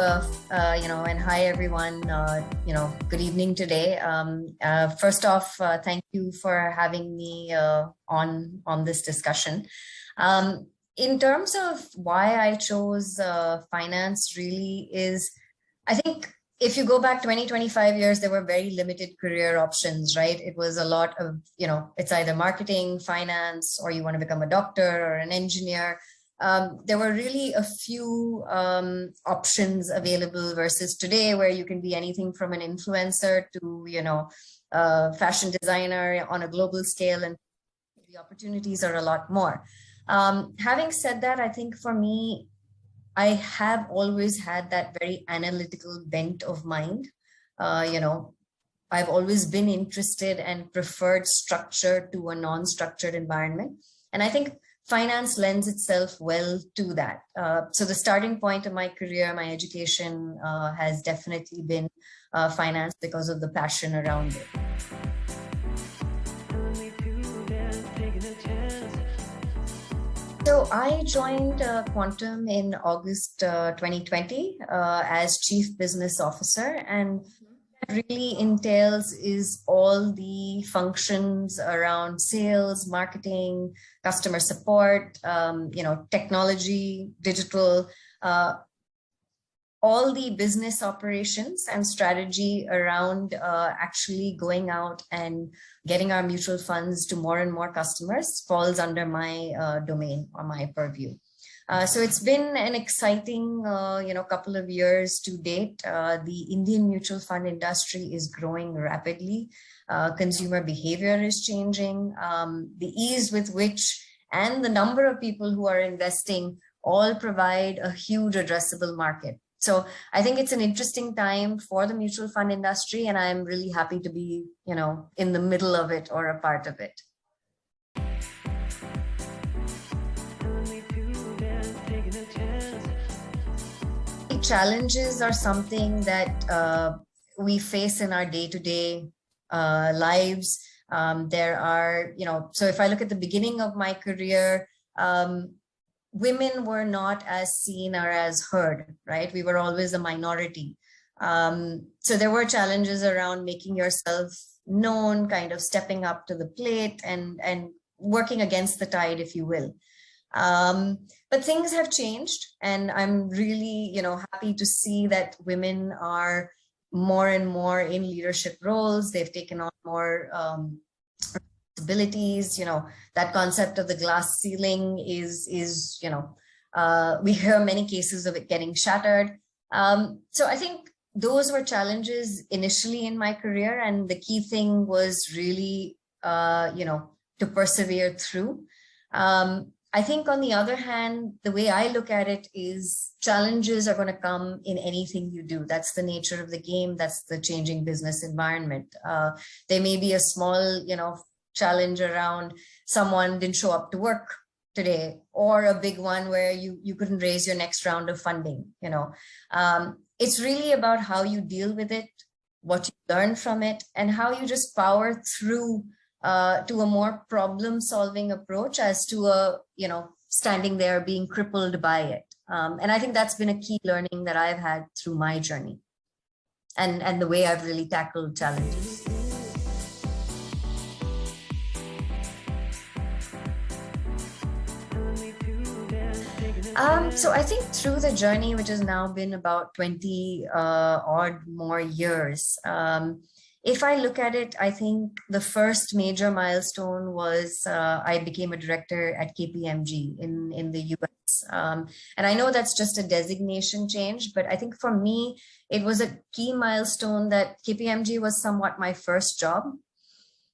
and hi everyone. Good evening today. First off, thank you for having me on this discussion. In terms of why I chose finance, really is, I think if you go back 20, 25 years, there were very limited career options, right? It was a lot of, it's either marketing, finance, or you want to become a doctor or an engineer. There were really a few options available versus today, where you can be anything from an influencer to, a fashion designer on a global scale, and the opportunities are a lot more. Having said that, I think for me, I have always had that very analytical bent of mind. I've always been interested and preferred structure to a non-structured environment. And I think finance lends itself well to that. So the starting point of my career, my education has definitely been finance because of the passion around it. So I joined Quantum in August 2020 as Chief Business Officer, and that really entails is all the functions around sales, marketing, customer support, technology, digital, all the business operations and strategy around actually going out and getting our mutual funds to more and more customers falls under my domain or my purview. So it's been an exciting, couple of years to date. The Indian mutual fund industry is growing rapidly. Consumer behavior is changing. The ease with which and the number of people who are investing all provide a huge addressable market. So I think it's an interesting time for the mutual fund industry, and I'm really happy to be, in the middle of it or a part of it. Challenges are something that we face in our day-to-day lives. There are, so if I look at the beginning of my career, women were not as seen or as heard, right? We were always a minority. So there were challenges around making yourself known, kind of stepping up to the plate and working against the tide, if you will. But things have changed, and I'm really, happy to see that women are more and more in leadership roles. They've taken on more responsibilities. That concept of the glass ceiling is we hear many cases of it getting shattered. So I think those were challenges initially in my career, and the key thing was really, to persevere through. I think on the other hand, the way I look at it is challenges are going to come in anything you do. That's the nature of the game. That's the changing business environment. There may be a small, challenge around someone didn't show up to work today, or a big one where you couldn't raise your next round of funding. It's really about how you deal with it, what you learn from it, and how you just power through to a more problem-solving approach as to a, standing there being crippled by it. And I think that's been a key learning that I've had through my journey and the way I've really tackled challenges. So I think through the journey, which has now been about 20 odd more years, if I look at it, I think the first major milestone was I became a director at KPMG in the US. And I know that's just a designation change, but I think for me, it was a key milestone that KPMG was somewhat my first job,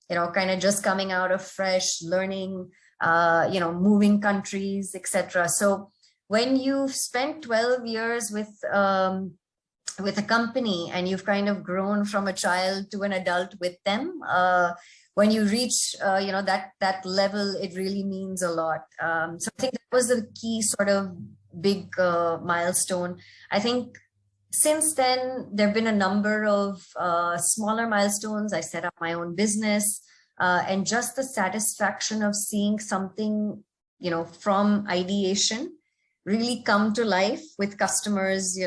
kind of just coming out of fresh learning, moving countries, etc. So when you've spent 12 years with a company and you've kind of grown from a child to an adult with them, when you reach, that level, it really means a lot. So I think that was the key sort of big milestone. I think since then, there have been a number of smaller milestones. I set up my own business, and just the satisfaction of seeing something, from ideation really come to life with customers,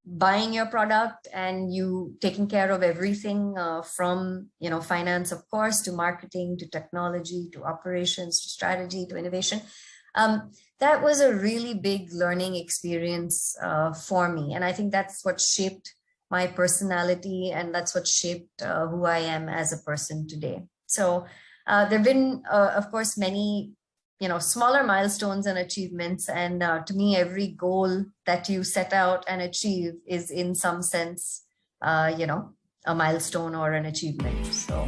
buying your product and you taking care of everything from, finance, of course, to marketing, to technology, to operations, to strategy, to innovation. That was a really big learning experience for me. And I think that's what shaped my personality, and that's what shaped who I am as a person today. So there have been, of course, many smaller milestones and achievements. And to me, every goal that you set out and achieve is in some sense, a milestone or an achievement. So.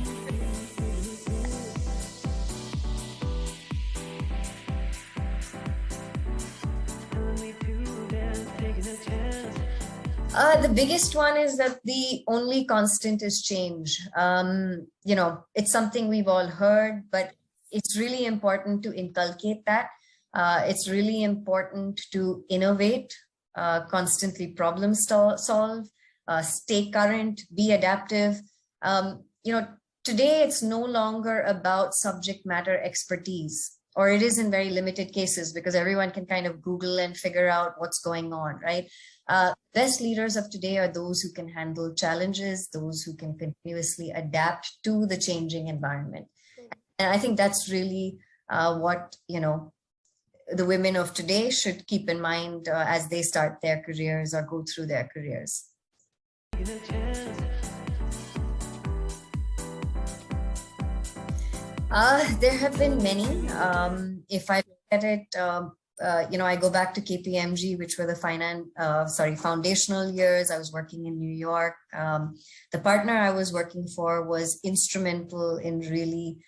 The biggest one is that the only constant is change. It's something we've all heard, but it's really important to inculcate that. It's really important to innovate, constantly problem solve, stay current, be adaptive. Today it's no longer about subject matter expertise, or it is in very limited cases because everyone can kind of Google and figure out what's going on, right? Best leaders of today are those who can handle challenges, those who can continuously adapt to the changing environment. And I think that's really what, the women of today should keep in mind as they start their careers or go through their careers. There have been many. If I look at it, I go back to KPMG, which were the foundational years. I was working in New York. The partner I was working for was instrumental in really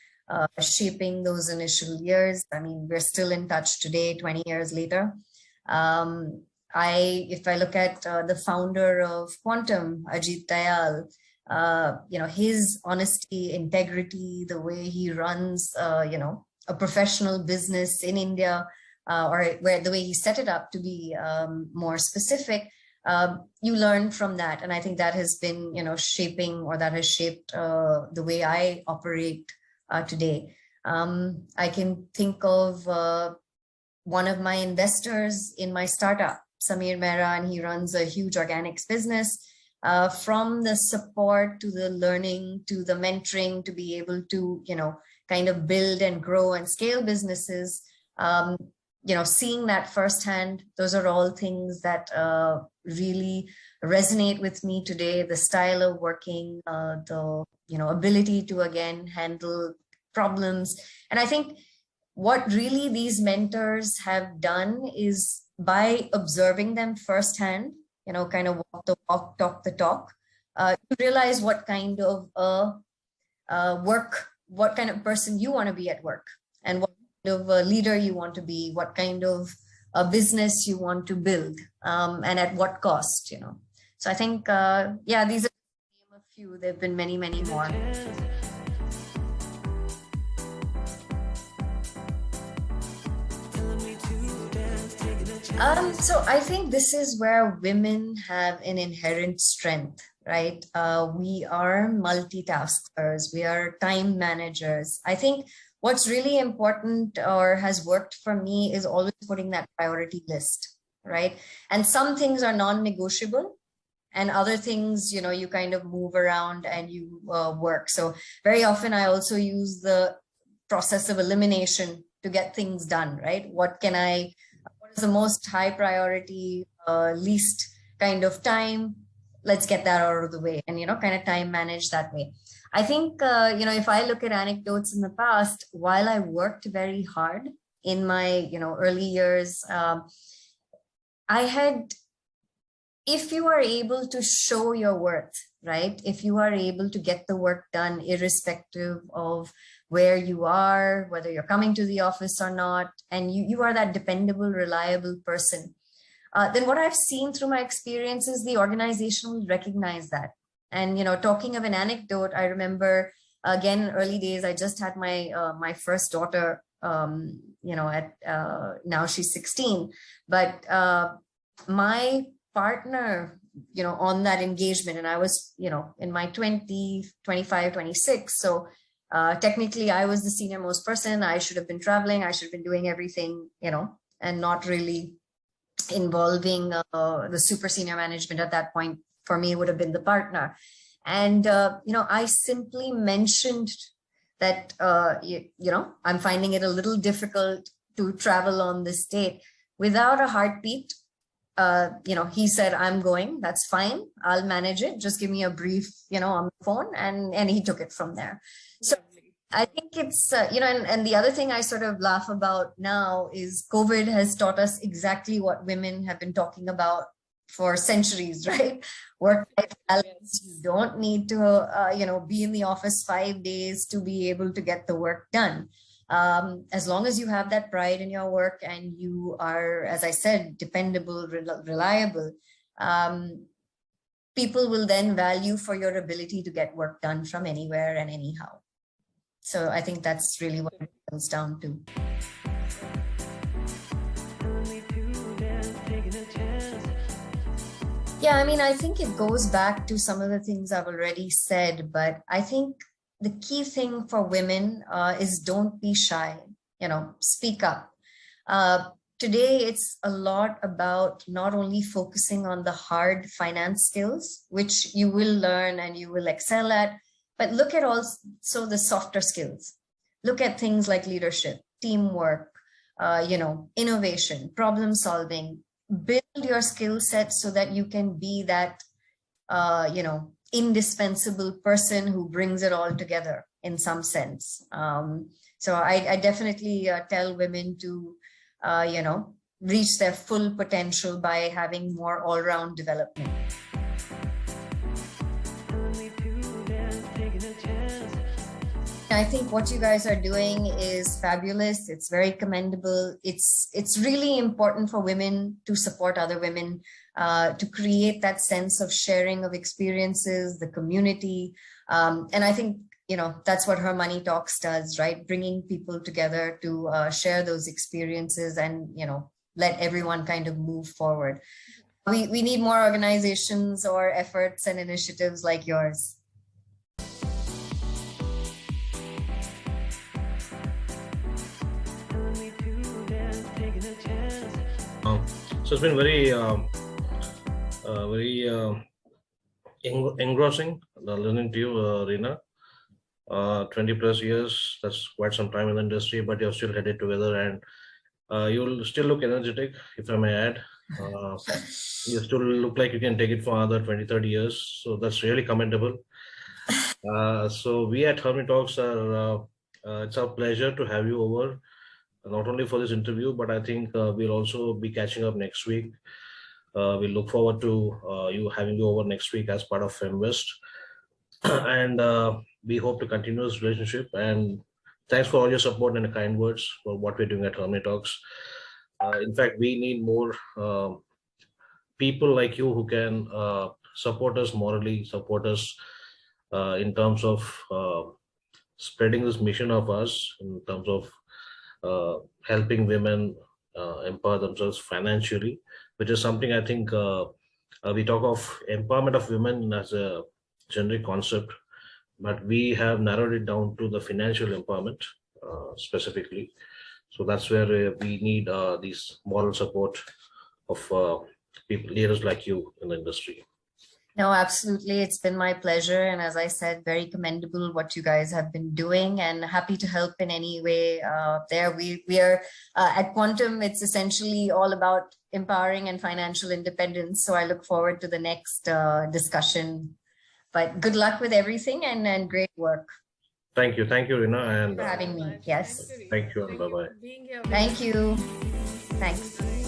shaping those initial years. I mean, we're still in touch today, 20 years later. If I look at the founder of Quantum, Ajit Dayal, his honesty, integrity, the way he runs, a professional business in India, or the way he set it up, to be more specific, you learn from that. And I think that has been, shaping, or that has shaped the way I operate today. I can think of one of my investors in my startup, Samir Mehra, and he runs a huge organics business. From the support to the learning to the mentoring to be able to, kind of build and grow and scale businesses, seeing that firsthand, those are all things that really resonate with me today. The style of working, the, ability to, again, handle problems. And I think what really these mentors have done is, by observing them firsthand, kind of walk the walk, talk the talk, you realize what kind of what kind of person you want to be at work, and what kind of a leader you want to be, what kind of a business you want to build, and at what cost, So I think, these are a few. There have been many, many more. So I think this is where women have an inherent strength, right? We are multitaskers, we are time managers. I think what's really important, or has worked for me, is always putting that priority list, right? And some things are non-negotiable, and other things, you kind of move around and you work. So very often I also use the process of elimination to get things done, right? What is the most high priority, least kind of time? Let's get that out of the way, and, kind of time manage that way. I think, if I look at anecdotes in the past, while I worked very hard in my, early years, if you are able to show your worth, right? If you are able to get the work done, irrespective of where you are, whether you're coming to the office or not, and you are that dependable, reliable person, then what I've seen through my experience is the organization will recognize that. And, talking of an anecdote, I remember, again, early days, I just had my first daughter, now she's 16, but my partner, on that engagement, and I was, in my 25, 26. So technically I was the senior most person. I should have been traveling. I should have been doing everything, and not really involving the super senior management. At that point, for me, would have been the partner. And, I simply mentioned that, I'm finding it a little difficult to travel on this date. Without a heartbeat, he said, I'm going, that's fine. I'll manage it. Just give me a brief, on the phone. And he took it from there. So I think it's, and the other thing I sort of laugh about now is COVID has taught us exactly what women have been talking about for centuries, right? Work-life balance. You don't need to, be in the office 5 days to be able to get the work done. As long as you have that pride in your work and you are, as I said, dependable, reliable, people will then value for your ability to get work done from anywhere and anyhow. So I think that's really what it comes down to. Yeah, I think it goes back to some of the things I've already said, but I think the key thing for women is don't be shy, speak up. Today, it's a lot about not only focusing on the hard finance skills, which you will learn and you will excel at, but look at also the softer skills. Look at things like leadership, teamwork, innovation, problem solving. Build your skill set so that you can be that, indispensable person who brings it all together in some sense. So I definitely tell women to, reach their full potential by having more all-round development. I think what you guys are doing is fabulous. It's very commendable. It's really important for women to support other women, to create that sense of sharing of experiences, the community. And I think, that's what Her Money Talks does, right? Bringing people together to share those experiences and, let everyone kind of move forward. We need more organizations or efforts and initiatives like yours. So it's been very engrossing listening to you, Rina. 20 plus years, that's quite some time in the industry, but you're still headed together and you'll still look energetic, if I may add. You still look like you can take it for another 20, 30 years. So that's really commendable. So we at Her Money Talks it's our pleasure to have you over, not only for this interview, but I think we'll also be catching up next week. We look forward to having you over next week as part of Femvest. And we hope to continue this relationship. And thanks for all your support and kind words for what we're doing at Her Money Talks. In fact, we need more people like you who can support us morally, support us in terms of spreading this mission of us, in terms of helping women empower themselves financially, which is something I think we talk of empowerment of women as a generic concept, but we have narrowed it down to the financial empowerment specifically. So that's where we need these moral support of people, leaders like you in the industry. No, absolutely. It's been my pleasure. And as I said, very commendable what you guys have been doing and happy to help in any way there. We are at Quantum, it's essentially all about empowering and financial independence. So I look forward to the next discussion. But good luck with everything and great work. Thank you. Thank you, Rina. And for having me. Yes. Thank you. And bye-bye. Thank you. Thanks.